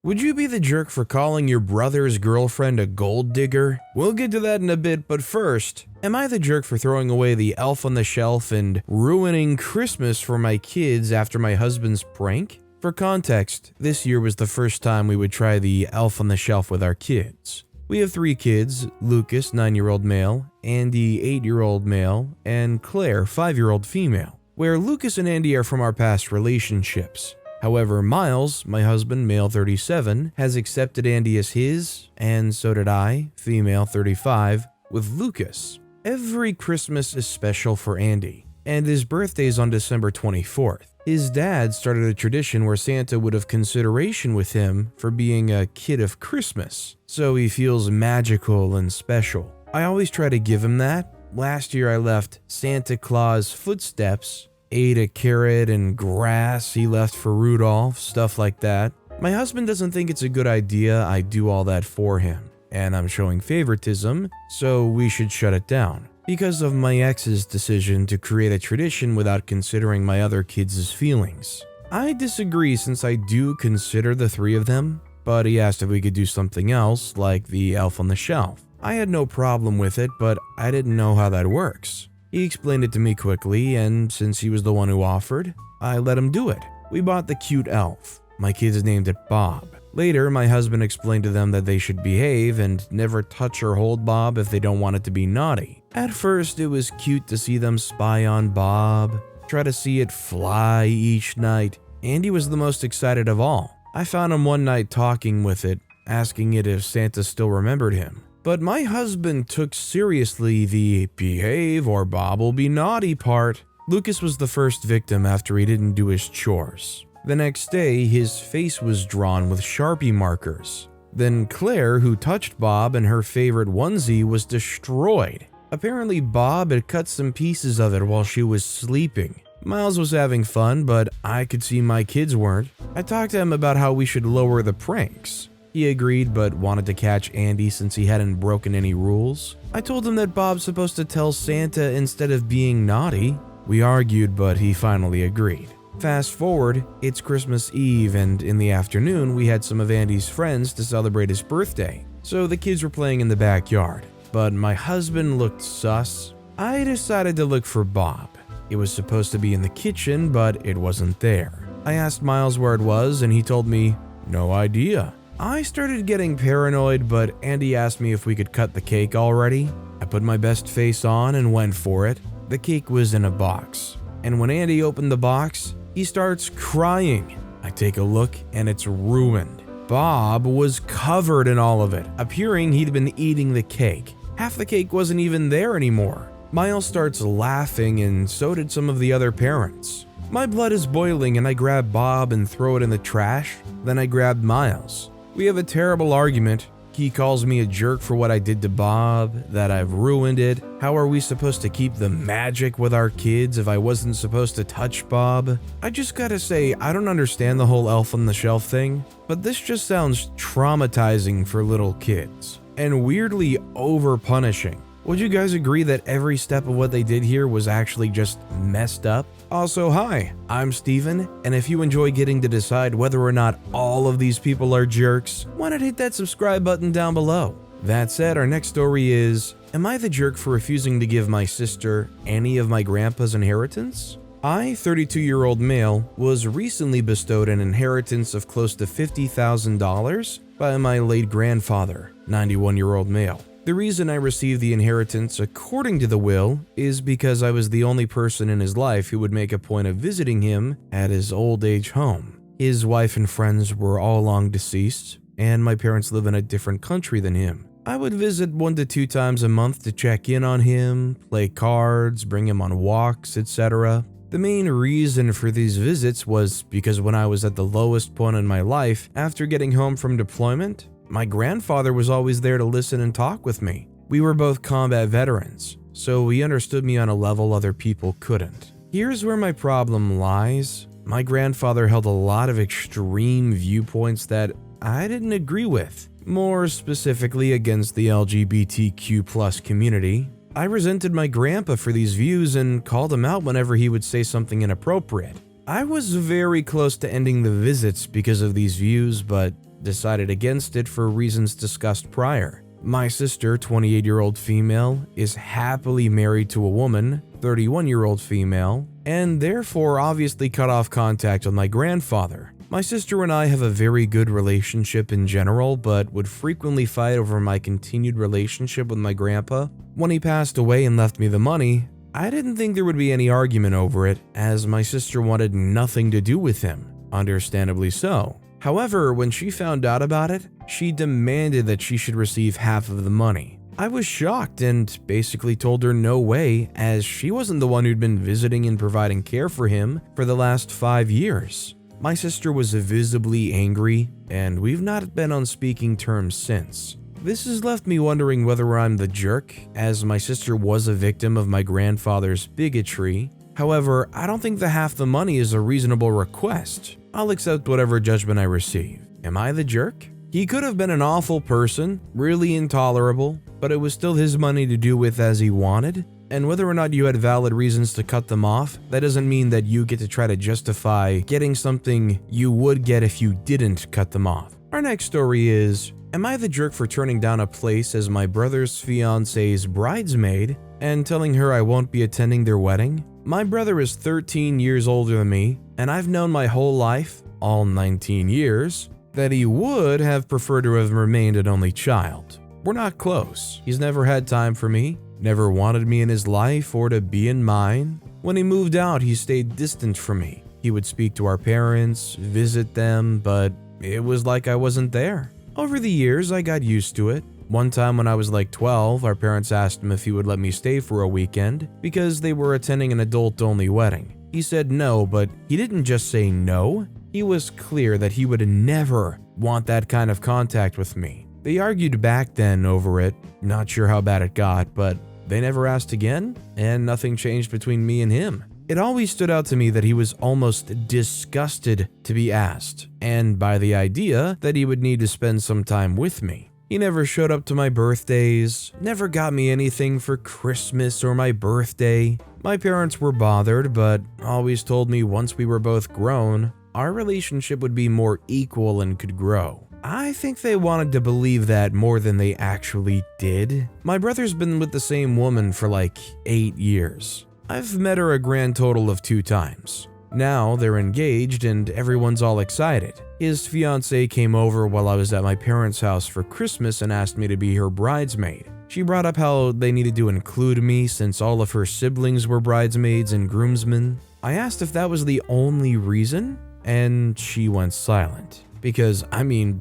Would you be the jerk for calling your brother's girlfriend a gold digger? We'll get to that in a bit, but first, am I the jerk for throwing away the elf on the shelf and ruining Christmas for my kids after my husband's prank? For context, this year was the first time we would try the elf on the shelf with our kids. We have 3 kids, Lucas, 9-year-old male, Andy, 8-year-old male, and Claire, 5-year-old female, where Lucas and Andy are from our past relationships. However, Miles, my husband, male 37, has accepted Andy as his, and so did I, female 35, with Lucas. Every Christmas is special for Andy, and his birthday is on December 24th. His dad started a tradition where Santa would have consideration with him for being a kid of Christmas, so he feels magical and special. I always try to give him that. Last year I left Santa Claus footsteps, ate a carrot and grass he left for Rudolph, stuff like that. My husband doesn't think it's a good idea I do all that for him, and I'm showing favoritism, so we should shut it down. Because of my ex's decision to create a tradition without considering my other kids' feelings. I disagree since I do consider the 3 of them, but he asked if we could do something else, like the elf on the shelf. I had no problem with it, but I didn't know how that works. He explained it to me quickly, and since he was the one who offered, I let him do it. We bought the cute elf. My kids named it Bob. Later, my husband explained to them that they should behave and never touch or hold Bob if they don't want it to be naughty. At first, it was cute to see them spy on Bob, try to see it fly each night. Andy was the most excited of all. I found him one night talking with it, asking it if Santa still remembered him. But my husband took seriously the behave or Bob will be naughty part. Lucas was the first victim after he didn't do his chores. The next day, his face was drawn with Sharpie markers. Then Claire, who touched Bob and her favorite onesie, was destroyed. Apparently, Bob had cut some pieces of it while she was sleeping. Miles was having fun, but I could see my kids weren't. I talked to him about how we should lower the pranks. He agreed but wanted to catch Andy since he hadn't broken any rules. I told him that Bob's supposed to tell Santa instead of being naughty. We argued, but he finally agreed. Fast forward, it's Christmas Eve, and in the afternoon we had some of Andy's friends to celebrate his birthday, so the kids were playing in the backyard. But my husband looked sus. I decided to look for Bob. It was supposed to be in the kitchen, but it wasn't there. I asked Miles where it was, and he told me, no idea. I started getting paranoid, but Andy asked me if we could cut the cake already. I put my best face on and went for it. The cake was in a box, and when Andy opened the box, he starts crying. I take a look, and it's ruined. Bob was covered in all of it, appearing he'd been eating the cake. Half the cake wasn't even there anymore. Miles starts laughing, and so did some of the other parents. My blood is boiling, and I grab Bob and throw it in the trash. Then I grabbed Miles. We have a terrible argument. He calls me a jerk for what I did to Bob, that I've ruined it. How are we supposed to keep the magic with our kids if I wasn't supposed to touch Bob? I just gotta say, I don't understand the whole elf on the shelf thing, but this just sounds traumatizing for little kids, and weirdly over-punishing. Would you guys agree that every step of what they did here was actually just messed up? Also, hi, I'm Steven, and if you enjoy getting to decide whether or not all of these people are jerks, why not hit that subscribe button down below? That said, our next story is, am I the jerk for refusing to give my sister any of my grandpa's inheritance? I, 32-year-old male, was recently bestowed an inheritance of close to $50,000 by my late grandfather, 91-year-old male. The reason I received the inheritance according to the will is because I was the only person in his life who would make a point of visiting him at his old age home. His wife and friends were all long deceased, and my parents live in a different country than him. I would visit 1 to 2 times a month to check in on him, play cards, bring him on walks, etc. The main reason for these visits was because when I was at the lowest point in my life after getting home from deployment, my grandfather was always there to listen and talk with me. We were both combat veterans, so he understood me on a level other people couldn't. Here's where my problem lies. My grandfather held a lot of extreme viewpoints that I didn't agree with, more specifically against the LGBTQ+ community. I resented my grandpa for these views and called him out whenever he would say something inappropriate. I was very close to ending the visits because of these views, but decided against it for reasons discussed prior. My sister, 28-year-old female, is happily married to a woman, 31-year-old female, and therefore obviously cut off contact with my grandfather. My sister and I have a very good relationship in general, but would frequently fight over my continued relationship with my grandpa. When he passed away and left me the money, I didn't think there would be any argument over it, as my sister wanted nothing to do with him, understandably so. However, when she found out about it, she demanded that she should receive half of the money. I was shocked and basically told her no way, as she wasn't the one who'd been visiting and providing care for him for the last 5 years. My sister was visibly angry, and we've not been on speaking terms since. This has left me wondering whether I'm the jerk, as my sister was a victim of my grandfather's bigotry. However, I don't think the half the money is a reasonable request. I'll accept whatever judgment I receive. Am I the jerk? He could have been an awful person, really intolerable, but it was still his money to do with as he wanted. And whether or not you had valid reasons to cut them off, that doesn't mean that you get to try to justify getting something you would get if you didn't cut them off. Our next story is, am I the jerk for turning down a place as my brother's fiance's bridesmaid and telling her I won't be attending their wedding? My brother is 13 years older than me, and I've known my whole life, all 19 years, that he would have preferred to have remained an only child. We're not close. He's never had time for me, never wanted me in his life or to be in mine. When he moved out, he stayed distant from me. He would speak to our parents, visit them, but it was like I wasn't there. Over the years, I got used to it. One time when I was like 12, our parents asked him if he would let me stay for a weekend because they were attending an adult-only wedding. He said no, but he didn't just say no. He was clear that he would never want that kind of contact with me. They argued back then over it, not sure how bad it got, but they never asked again, and nothing changed between me and him. It always stood out to me that he was almost disgusted to be asked, and by the idea that he would need to spend some time with me. He never showed up to my birthdays, never got me anything for Christmas or my birthday. My parents were bothered, but always told me once we were both grown, our relationship would be more equal and could grow. I think they wanted to believe that more than they actually did. My brother's been with the same woman for like 8 years. I've met her a grand total of 2 times. Now they're engaged and everyone's all excited. His fiancée came over while I was at my parents' house for Christmas and asked me to be her bridesmaid. She brought up how they needed to include me since all of her siblings were bridesmaids and groomsmen. I asked if that was the only reason, and she went silent. Because,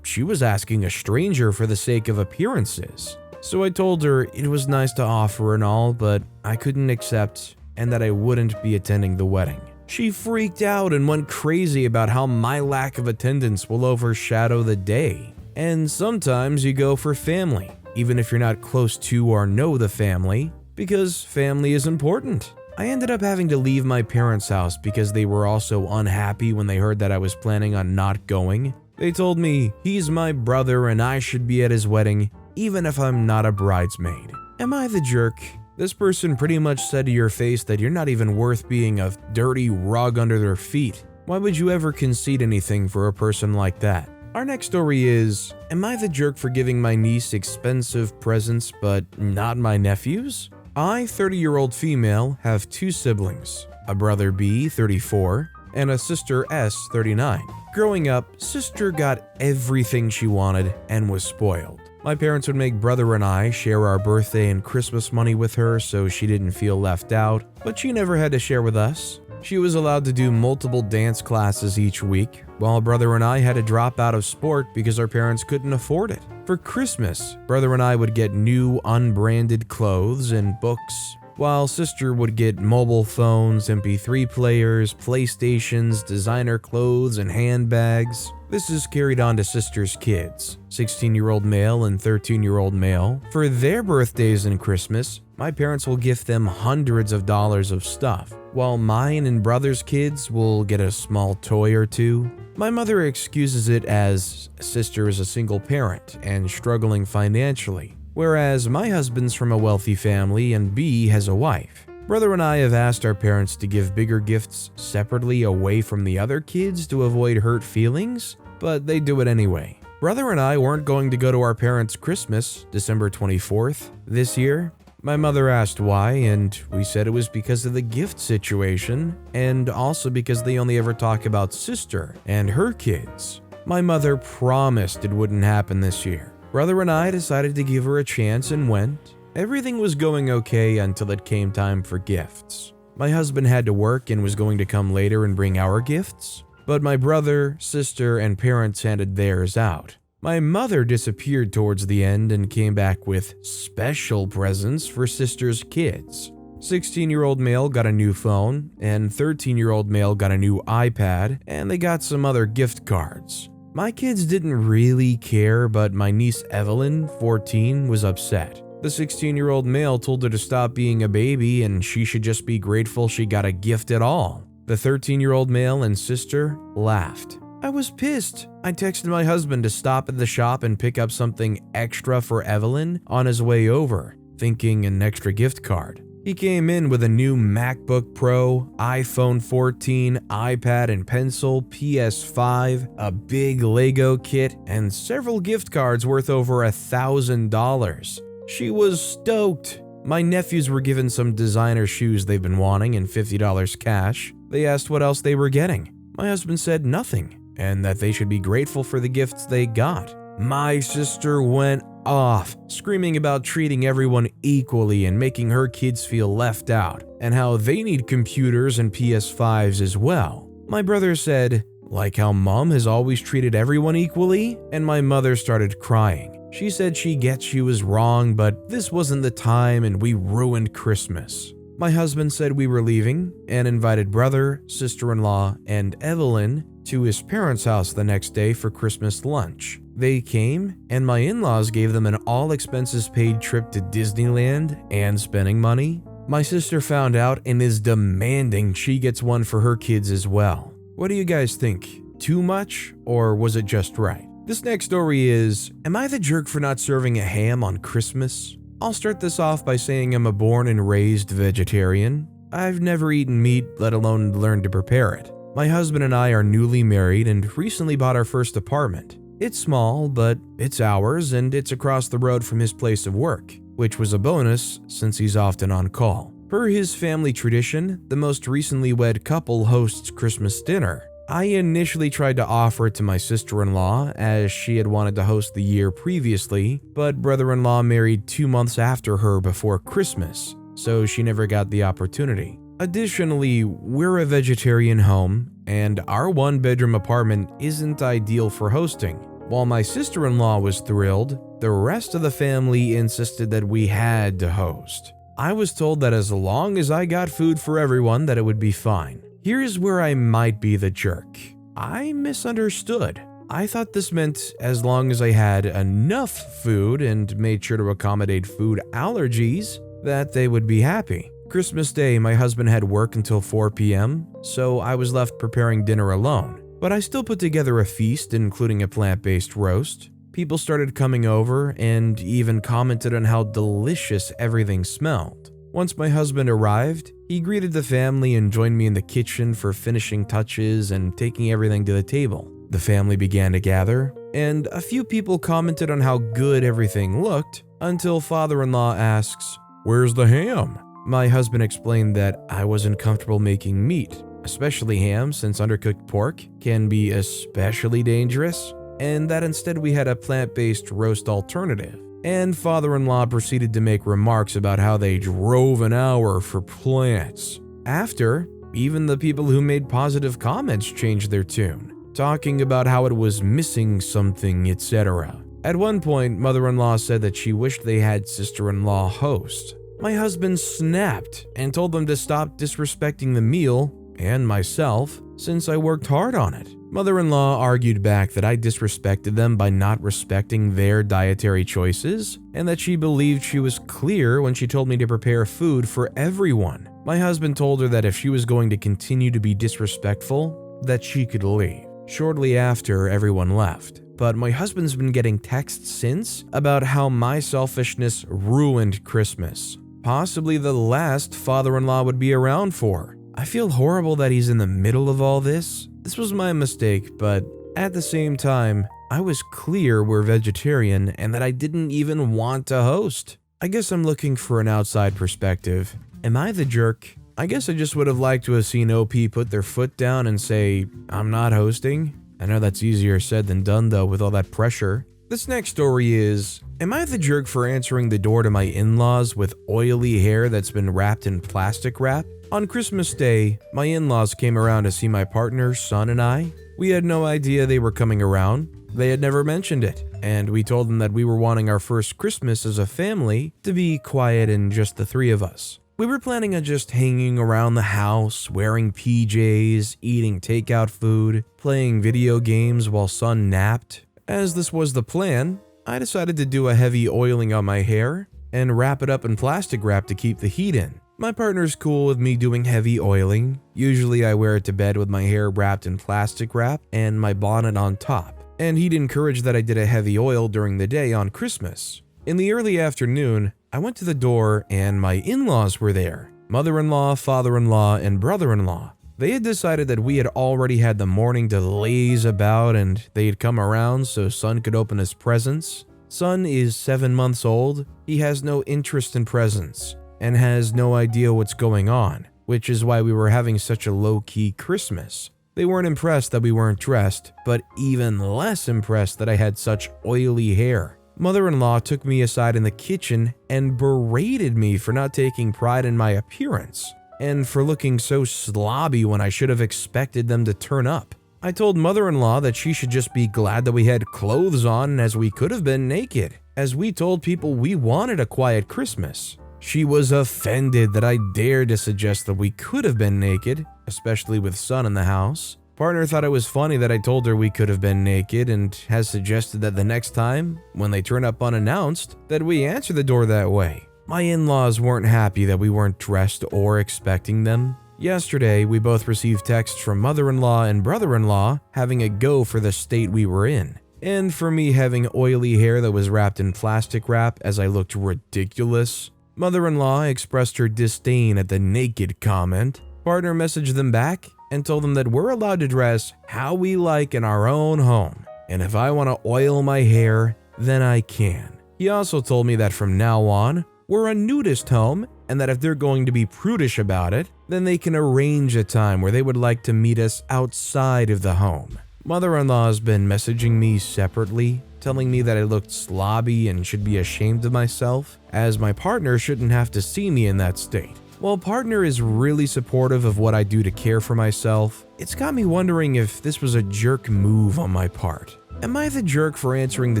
she was asking a stranger for the sake of appearances. So I told her it was nice to offer and all, but I couldn't accept, and that I wouldn't be attending the wedding. She freaked out and went crazy about how my lack of attendance will overshadow the day. And sometimes you go for family, even if you're not close to or know the family, because family is important. I ended up having to leave my parents' house because they were also unhappy when they heard that I was planning on not going. They told me he's my brother and I should be at his wedding, even if I'm not a bridesmaid. Am I the jerk? This person pretty much said to your face that you're not even worth being a dirty rug under their feet. Why would you ever concede anything for a person like that? Our next story is, am I the jerk for giving my niece expensive presents but not my nephews? I, 30-year-old female, have 2 siblings, a brother B, 34, and a sister S, 39. Growing up, sister got everything she wanted and was spoiled. My parents would make brother and I share our birthday and Christmas money with her so she didn't feel left out, but she never had to share with us. She was allowed to do multiple dance classes each week, while brother and I had to drop out of sport because our parents couldn't afford it. For Christmas, brother and I would get new unbranded clothes and books, while sister would get mobile phones, MP3 players, PlayStations, designer clothes, and handbags. This is carried on to sister's kids, 16-year-old male and 13-year-old male. For their birthdays and Christmas, my parents will gift them hundreds of dollars of stuff, while mine and brother's kids will get a small toy or two. My mother excuses it as sister is a single parent and struggling financially, whereas my husband's from a wealthy family and B has a wife. Brother and I have asked our parents to give bigger gifts separately away from the other kids to avoid hurt feelings, but they do it anyway. Brother and I weren't going to go to our parents' Christmas, December 24th, this year. My mother asked why, and we said it was because of the gift situation, and also because they only ever talk about sister and her kids. My mother promised it wouldn't happen this year. Brother and I decided to give her a chance and went. Everything was going okay until it came time for gifts. My husband had to work and was going to come later and bring our gifts, but my brother, sister, and parents handed theirs out. My mother disappeared towards the end and came back with special presents for sister's kids. 16-year-old male got a new phone, and 13-year-old male got a new iPad, and they got some other gift cards. My kids didn't really care, but my niece Evelyn, 14, was upset. The 16-year-old male told her to stop being a baby and she should just be grateful she got a gift at all. The 13-year-old male and sister laughed. I was pissed. I texted my husband to stop at the shop and pick up something extra for Evelyn on his way over, thinking an extra gift card. He came in with a new MacBook Pro, iPhone 14, iPad and pencil, PS5, a big Lego kit, and several gift cards worth over $1,000. She was stoked. My nephews were given some designer shoes they've been wanting and $50 cash. They asked what else they were getting. My husband said nothing, and that they should be grateful for the gifts they got. My sister went off, screaming about treating everyone equally and making her kids feel left out, and how they need computers and PS5s as well. My brother said, like how mom has always treated everyone equally, and my mother started crying. She said she gets she was wrong, but this wasn't the time and we ruined Christmas. My husband said we were leaving and invited brother, sister-in-law, and Evelyn to his parents' house the next day for Christmas lunch. They came, and my in-laws gave them an all-expenses-paid trip to Disneyland and spending money. My sister found out and is demanding she gets one for her kids as well. What do you guys think? Too much, or was it just right? This next story is, am I the jerk for not serving a ham on Christmas? I'll start this off by saying I'm a born and raised vegetarian. I've never eaten meat, let alone learned to prepare it. My husband and I are newly married and recently bought our first apartment. It's small, but it's ours and it's across the road from his place of work, which was a bonus since he's often on call. Per his family tradition, the most recently wed couple hosts Christmas dinner. I initially tried to offer it to my sister-in-law as she had wanted to host the year previously, but brother-in-law married 2 months after her before Christmas, so she never got the opportunity. Additionally, we're a vegetarian home, and our one-bedroom apartment isn't ideal for hosting. While my sister-in-law was thrilled, the rest of the family insisted that we had to host. I was told that as long as I got food for everyone that it would be fine. Here's where I might be the jerk. I misunderstood. I thought this meant as long as I had enough food and made sure to accommodate food allergies, that they would be happy. Christmas Day, my husband had work until 4 p.m., so I was left preparing dinner alone. But I still put together a feast, including a plant-based roast. People started coming over and even commented on how delicious everything smelled. Once my husband arrived, he greeted the family and joined me in the kitchen for finishing touches and taking everything to the table. The family began to gather, and a few people commented on how good everything looked, until father-in-law asks, "Where's the ham?" My husband explained that I wasn't comfortable making meat, especially ham since undercooked pork can be especially dangerous, and that instead we had a plant-based roast alternative. And father-in-law proceeded to make remarks about how they drove an hour for plants. After, even the people who made positive comments changed their tune, talking about how it was missing something, etc. At one point, mother-in-law said that she wished they had sister-in-law host. My husband snapped and told them to stop disrespecting the meal and myself since I worked hard on it. Mother-in-law argued back that I disrespected them by not respecting their dietary choices and that she believed she was clear when she told me to prepare food for everyone. My husband told her that if she was going to continue to be disrespectful, that she could leave. Shortly after, everyone left. But my husband's been getting texts since about how my selfishness ruined Christmas. Possibly the last father-in-law would be around for. I feel horrible that he's in the middle of all this. This was my mistake, but at the same time, I was clear we're vegetarian and that I didn't even want to host. I guess I'm looking for an outside perspective. Am I the jerk? I guess I just would have liked to have seen OP put their foot down and say, I'm not hosting. I know that's easier said than done though with all that pressure. This next story is, am I the jerk for answering the door to my in-laws with oily hair that's been wrapped in plastic wrap? On Christmas Day, my in-laws came around to see my partner, son, and I. We had no idea they were coming around. They had never mentioned it, and we told them that we were wanting our first Christmas as a family to be quiet and just the three of us. We were planning on just hanging around the house, wearing PJs, eating takeout food, playing video games while son napped. As this was the plan, I decided to do a heavy oiling on my hair and wrap it up in plastic wrap to keep the heat in. My partner's cool with me doing heavy oiling. Usually I wear it to bed with my hair wrapped in plastic wrap and my bonnet on top. And he'd encourage that I did a heavy oil during the day on Christmas. In the early afternoon, I went to the door and my in-laws were there. Mother-in-law, father-in-law, and brother-in-law. They had decided that we had already had the morning to laze about and they had come around so son could open his presents. Son is 7 months old. He has no interest in presents and has no idea what's going on, which is why we were having such a low-key Christmas. They weren't impressed that we weren't dressed, but even less impressed that I had such oily hair. Mother-in-law took me aside in the kitchen and berated me for not taking pride in my appearance and for looking so slobby when I should have expected them to turn up. I told mother-in-law that she should just be glad that we had clothes on as we could have been naked, as we told people we wanted a quiet Christmas. She was offended that I dared to suggest that we could have been naked, especially with son in the house. Partner thought it was funny that I told her we could have been naked and has suggested that the next time, when they turn up unannounced, that we answer the door that way. My in-laws weren't happy that we weren't dressed or expecting them. Yesterday, we both received texts from mother-in-law and brother-in-law having a go for the state we were in, and for me having oily hair that was wrapped in plastic wrap as I looked ridiculous. Mother-in-law expressed her disdain at the naked comment. Partner messaged them back and told them that we're allowed to dress how we like in our own home, and if I want to oil my hair, then I can. He also told me that from now on, we're a nudist home, and that if they're going to be prudish about it, then they can arrange a time where they would like to meet us outside of the home. Mother-in-law has been messaging me separately, telling me that I looked slobby and should be ashamed of myself, as my partner shouldn't have to see me in that state. While partner is really supportive of what I do to care for myself, it's got me wondering if this was a jerk move on my part. Am I the jerk for answering the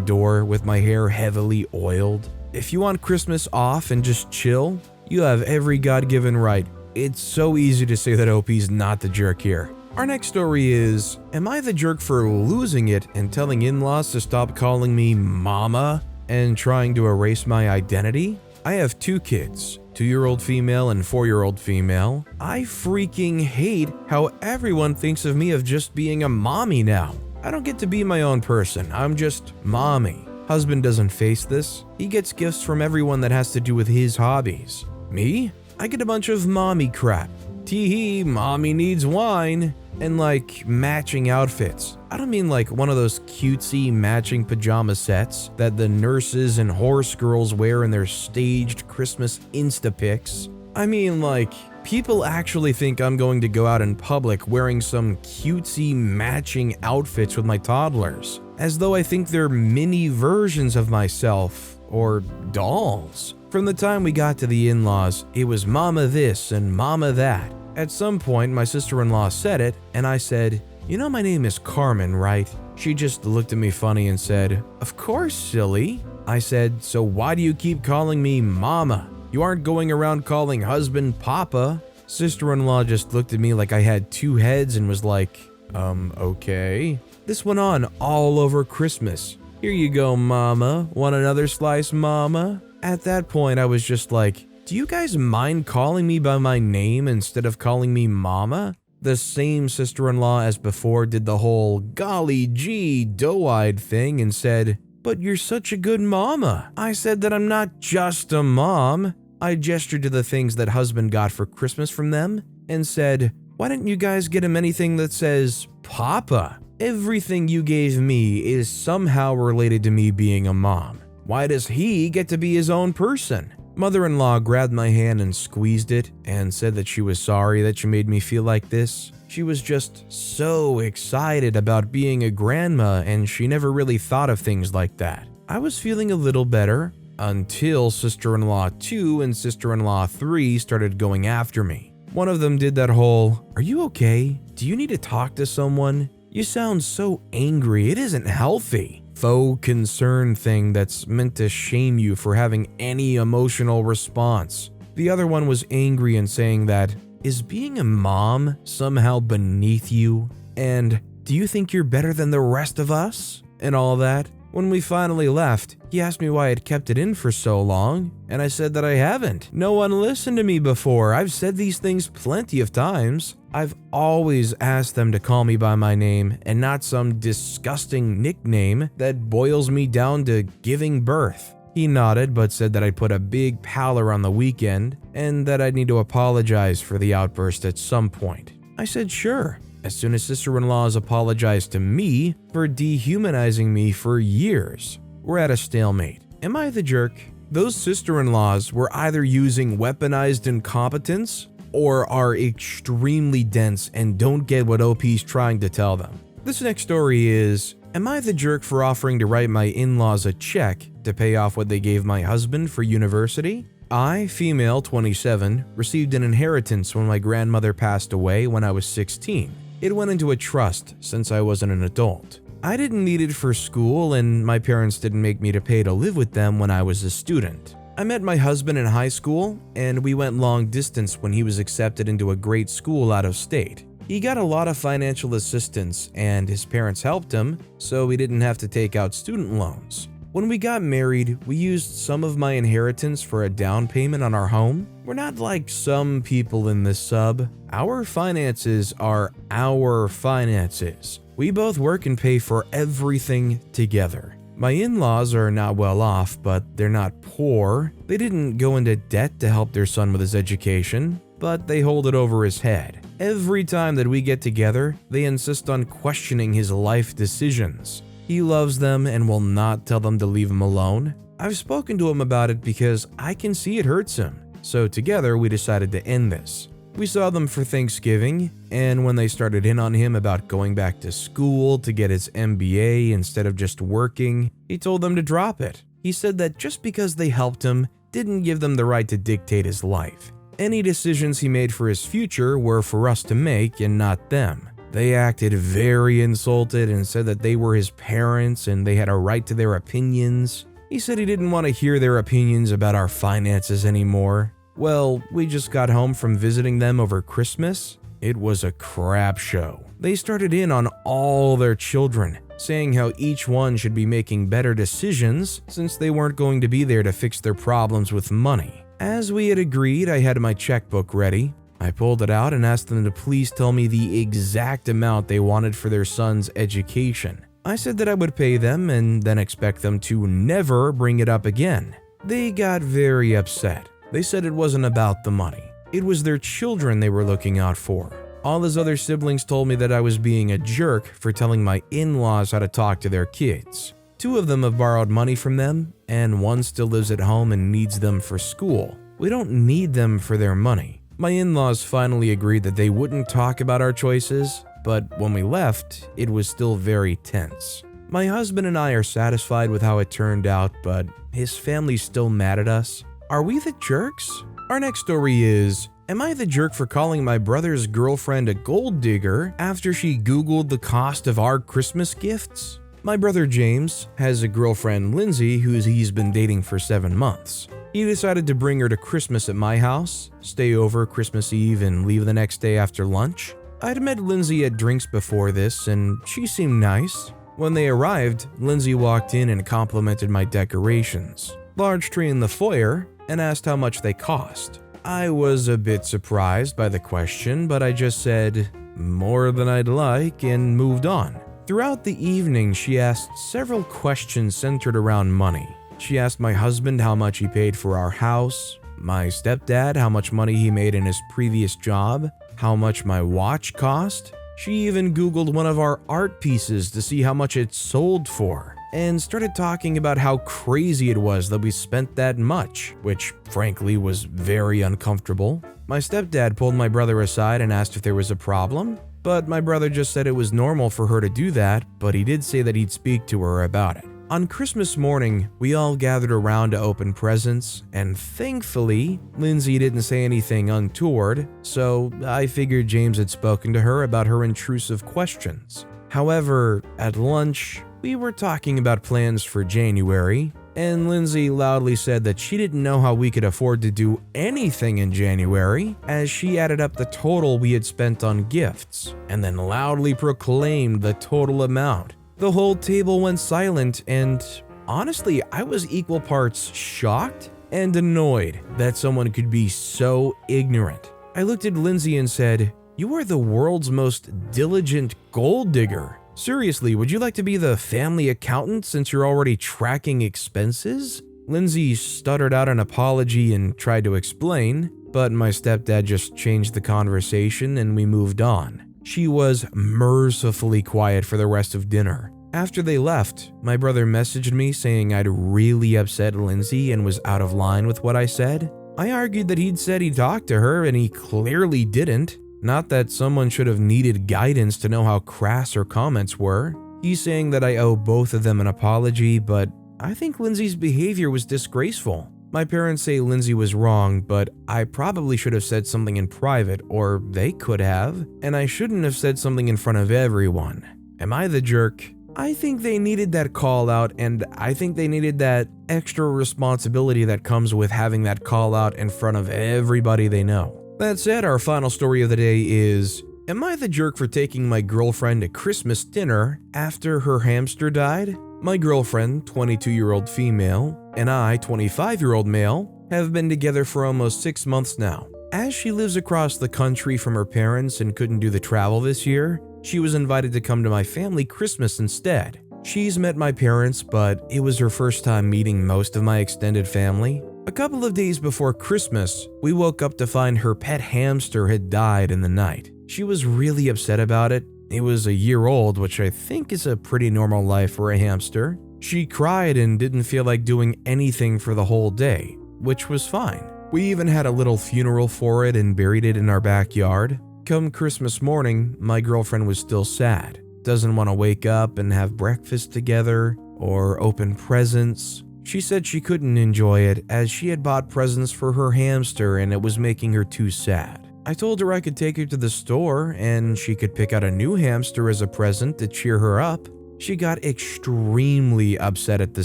door with my hair heavily oiled? If you want Christmas off and just chill, you have every God-given right. It's so easy to say that OP's not the jerk here. Our next story is, am I the jerk for losing it and telling in-laws to stop calling me mama and trying to erase my identity? I have 2 kids, 2-year-old female and 4-year-old female. I freaking hate how everyone thinks of me of just being a mommy now. I don't get to be my own person, I'm just mommy. Husband doesn't face this. He gets gifts from everyone that has to do with his hobbies. Me? I get a bunch of mommy crap. Tee-hee, mommy needs wine. And like matching outfits. I don't mean like one of those cutesy matching pajama sets that the nurses and horse girls wear in their staged Christmas Insta pics. I mean like people actually think I'm going to go out in public wearing some cutesy matching outfits with my toddlers, as though I think they're mini versions of myself or dolls. From the time we got to the in-laws, it was mama this and mama that. At some point, my sister-in-law said it, and I said, "You know my name is Carmen, right?" She just looked at me funny and said, "Of course, silly." I said, "So why do you keep calling me mama? You aren't going around calling husband papa." Sister-in-law just looked at me like I had 2 heads and was like, okay. This went on all over Christmas. "Here you go, mama. Want another slice, mama?" At that point, I was just like, do you guys mind calling me by my name instead of calling me mama? The same sister-in-law as before did the whole golly gee doe-eyed thing and said, "But you're such a good mama." I said that I'm not just a mom. I gestured to the things that husband got for Christmas from them and said, "Why didn't you guys get him anything that says Papa?" Everything you gave me is somehow related to me being a mom. Why does he get to be his own person?" Mother-in-law grabbed my hand and squeezed it and said that she was sorry that she made me feel like this. She was just so excited about being a grandma and she never really thought of things like that. I was feeling a little better until sister-in-law 2 and sister-in-law 3 started going after me. One of them did that whole, "Are you okay? Do you need to talk to someone? You sound so angry, it isn't healthy." Faux concern thing that's meant to shame you for having any emotional response. The other one was angry and saying that, "Is being a mom somehow beneath you? And do you think you're better than the rest of us?" And all that. When we finally left, he asked me why I'd kept it in for so long, and I said that I haven't. No one listened to me before. I've said these things plenty of times. I've always asked them to call me by my name and not some disgusting nickname that boils me down to giving birth. He nodded but said that I'd put a big pallor on the weekend and that I'd need to apologize for the outburst at some point. I said sure, as soon as sister-in-laws apologized to me for dehumanizing me for years. We're at a stalemate. Am I the jerk? Those sister-in-laws were either using weaponized incompetence or are extremely dense and don't get what OP's trying to tell them. This next story is, am I the jerk for offering to write my in-laws a check to pay off what they gave my husband for university? I, female 27, received an inheritance when my grandmother passed away when I was 16. It went into a trust since I wasn't an adult. I didn't need it for school and my parents didn't make me to pay to live with them when I was a student. I met my husband in high school and we went long distance when he was accepted into a great school out of state. He got a lot of financial assistance and his parents helped him, so he didn't have to take out student loans. When we got married, we used some of my inheritance for a down payment on our home. We're not like some people in this sub. Our finances are our finances. We both work and pay for everything together. My in-laws are not well off, but they're not poor. They didn't go into debt to help their son with his education, but they hold it over his head. Every time that we get together, they insist on questioning his life decisions. He loves them and will not tell them to leave him alone. I've spoken to him about it because I can see it hurts him. So together we decided to end this. We saw them for Thanksgiving, and when they started in on him about going back to school to get his MBA instead of just working, he told them to drop it. He said that just because they helped him didn't give them the right to dictate his life. Any decisions he made for his future were for us to make and not them. They acted very insulted and said that they were his parents and they had a right to their opinions. He said he didn't want to hear their opinions about our finances anymore. Well, we just got home from visiting them over Christmas. It was a crap show. They started in on all their children, saying how each one should be making better decisions since they weren't going to be there to fix their problems with money. As we had agreed, I had my checkbook ready. I pulled it out and asked them to please tell me the exact amount they wanted for their son's education. I said that I would pay them and then expect them to never bring it up again. They got very upset. They said it wasn't about the money. It was their children they were looking out for. All his other siblings told me that I was being a jerk for telling my in-laws how to talk to their kids. 2 of them have borrowed money from them, and 1 still lives at home and needs them for school. We don't need them for their money. My in-laws finally agreed that they wouldn't talk about our choices, but when we left, it was still very tense. My husband and I are satisfied with how it turned out, but his family's still mad at us. Are we the jerks? Our next story is, am I the jerk for calling my brother's girlfriend a gold digger after she Googled the cost of our Christmas gifts? My brother James has a girlfriend, Lindsay, who he's been dating for 7 months. He decided to bring her to Christmas at my house, stay over Christmas Eve, and leave the next day after lunch. I'd met Lindsay at drinks before this, and she seemed nice. When they arrived, Lindsay walked in and complimented my decorations. Large tree in the foyer, and asked how much they cost. I was a bit surprised by the question, but I just said, more than I'd like, and moved on. Throughout the evening, she asked several questions centered around money. She asked my husband how much he paid for our house, my stepdad how much money he made in his previous job, how much my watch cost. She even Googled one of our art pieces to see how much it sold for, and started talking about how crazy it was that we spent that much, which frankly was very uncomfortable. My stepdad pulled my brother aside and asked if there was a problem, but my brother just said it was normal for her to do that, but he did say that he'd speak to her about it. On Christmas morning, we all gathered around to open presents, and thankfully, Lindsay didn't say anything untoward, so I figured James had spoken to her about her intrusive questions. However, at lunch, we were talking about plans for January, and Lindsay loudly said that she didn't know how we could afford to do anything in January, as she added up the total we had spent on gifts, and then loudly proclaimed the total amount. The whole table went silent, and honestly, I was equal parts shocked and annoyed that someone could be so ignorant. I looked at Lindsay and said, "You are the world's most diligent gold digger. Seriously, would you like to be the family accountant since you're already tracking expenses?" Lindsay stuttered out an apology and tried to explain, but my stepdad just changed the conversation and we moved on. She was mercifully quiet for the rest of dinner. After they left, my brother messaged me saying I'd really upset Lindsay and was out of line with what I said. I argued that he'd said he talked to her and he clearly didn't. Not that someone should have needed guidance to know how crass her comments were. He's saying that I owe both of them an apology, but I think Lindsay's behavior was disgraceful. My parents say Lindsay was wrong, but I probably should have said something in private, or they could have, and I shouldn't have said something in front of everyone. Am I the jerk? I think they needed that call out, and I think they needed that extra responsibility that comes with having that call out in front of everybody they know. That said, our final story of the day is, am I the jerk for taking my girlfriend to Christmas dinner after her hamster died? My girlfriend, 22-year-old female, and I, 25-year-old male, have been together for almost 6 months now. As she lives across the country from her parents and couldn't do the travel this year, she was invited to come to my family Christmas instead. She's met my parents, but it was her first time meeting most of my extended family. A couple of days before Christmas, we woke up to find her pet hamster had died in the night. She was really upset about it. It was a year old, which I think is a pretty normal life for a hamster. She cried and didn't feel like doing anything for the whole day, which was fine. We even had a little funeral for it and buried it in our backyard. Come Christmas morning, my girlfriend was still sad. Doesn't want to wake up and have breakfast together or open presents. She said she couldn't enjoy it as she had bought presents for her hamster and it was making her too sad. I told her I could take her to the store and she could pick out a new hamster as a present to cheer her up. She got extremely upset at the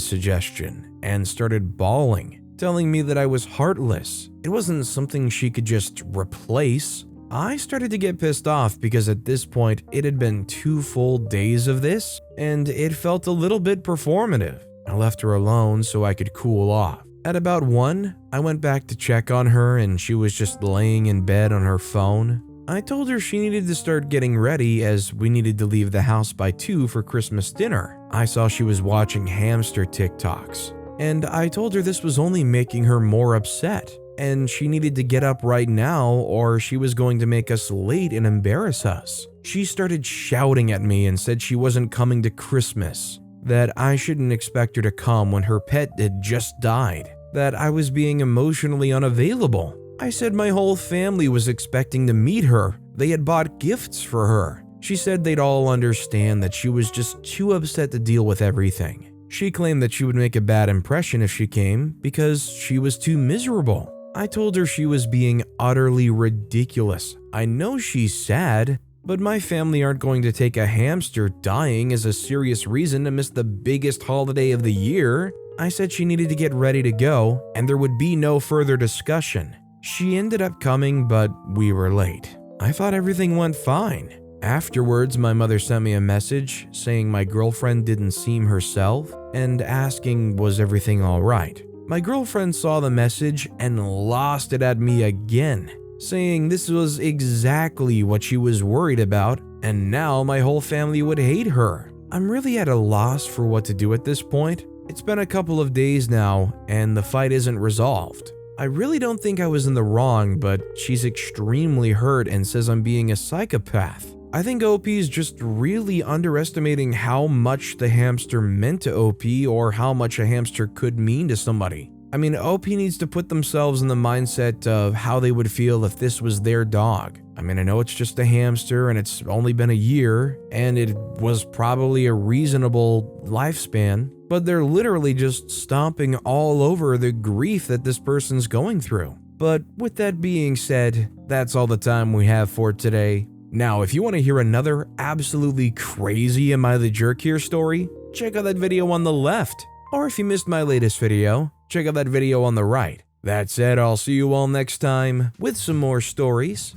suggestion and started bawling, telling me that I was heartless. It wasn't something she could just replace. I started to get pissed off because at this point it had been 2 full days of this and it felt a little bit performative. I left her alone so I could cool off. At about 1, I went back to check on her and she was just laying in bed on her phone. I told her she needed to start getting ready as we needed to leave the house by 2 for Christmas dinner. I saw she was watching hamster TikToks, and I told her this was only making her more upset, and she needed to get up right now or she was going to make us late and embarrass us. She started shouting at me and said she wasn't coming to Christmas, that I shouldn't expect her to come when her pet had just died, that I was being emotionally unavailable. I said my whole family was expecting to meet her. They had bought gifts for her. She said they'd all understand that she was just too upset to deal with everything. She claimed that she would make a bad impression if she came because she was too miserable. I told her she was being utterly ridiculous. I know she's sad, but my family aren't going to take a hamster dying as a serious reason to miss the biggest holiday of the year. I said she needed to get ready to go, and there would be no further discussion. She ended up coming, but we were late. I thought everything went fine. Afterwards, my mother sent me a message saying my girlfriend didn't seem herself and asking was everything all right. My girlfriend saw the message and lost it at me again, saying this was exactly what she was worried about, and now my whole family would hate her. I'm really at a loss for what to do at this point. It's been a couple of days now, and the fight isn't resolved. I really don't think I was in the wrong, but she's extremely hurt and says I'm being a psychopath. I think OP's just really underestimating how much the hamster meant to OP or how much a hamster could mean to somebody. I mean, OP needs to put themselves in the mindset of how they would feel if this was their dog. I mean, I know it's just a hamster and it's only been a year and it was probably a reasonable lifespan, but they're literally just stomping all over the grief that this person's going through. But with that being said, that's all the time we have for today. Now, if you want to hear another absolutely crazy Am I the Jerk Here story, check out that video on the left. Or if you missed my latest video, check out that video on the right. That said, I'll see you all next time with some more stories.